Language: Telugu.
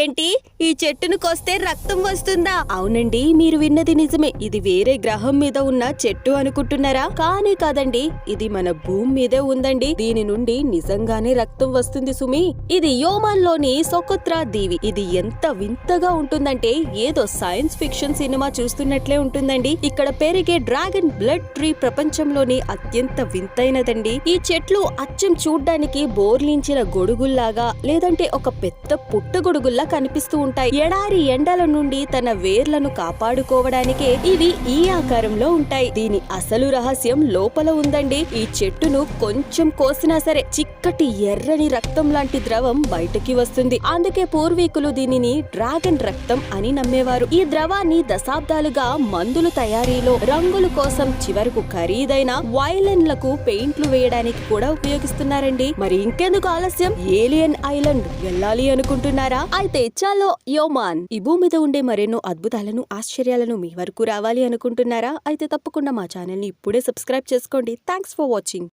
ఏంటి ఈ చెట్టును కోస్తే రక్తం వస్తుందా? అవునండి, మీరు విన్నది నిజమే. ఇది వేరే గ్రహం మీద ఉన్న చెట్టు అనుకుంటున్నారా? కానీ కాదండి, ఇది మన భూమి మీదే ఉందండి. దీని నుండి నిజంగానే రక్తం వస్తుంది సుమి. ఇది యోమాన్లోని సొకొత్రా దీవి. ఇది ఎంత వింతగా ఉంటుందంటే ఏదో సైన్స్ ఫిక్షన్ సినిమా చూస్తున్నట్లే ఉంటుందండి. ఇక్కడ పెరిగే డ్రాగన్ బ్లడ్ ట్రీ ప్రపంచంలోని అత్యంత వింతైనదండి. ఈ చెట్లు అచ్చం చూడ్డానికి బోర్లించిన గొడుగుల్లాగా లేదంటే ఒక పెద్ద పుట్టగొడుగుల్లా కనిపిస్తూ ఉంటాయి. ఎడారి ఎండల నుండి తన వేర్లను కాపాడుకోవడానికే ఇవి ఈ ఆకారంలో ఉంటాయి. దీని అసలు రహస్యం లోపల ఉందండి. ఈ చెట్టును కొంచెం కోసినా సరే చిక్కటి ఎర్రని రక్తం లాంటి ద్రవం బయటకి వస్తుంది. అందుకే పూర్వీకులు దీనిని డ్రాగన్ రక్తం అని నమ్మేవారు. ఈ ద్రవాన్ని దశాబ్దాలుగా మందుల తయారీలో, రంగుల కోసం, చివరకు ఖరీదైన వైలెన్లకు పెయింట్లు వేయడానికి కూడా ఉపయోగిస్తున్నారండి. మరి ఇంకెందుకు ఆలస్యం, ఏలియన్ ఐలాండ్ వెళ్ళాలి అనుకుంటున్నారా? అయితే చాలో యోమాన్. ఈ భూమి మీద ఉండే మరెన్నో అద్భుతాలను, ఆశ్చర్యాలను మీ వరకు రావాలి అనుకుంటున్నారా? అయితే తప్పకుండా మా ఛానల్ ని ఇప్పుడే సబ్స్క్రైబ్ చేసుకోండి. Thanks for watching.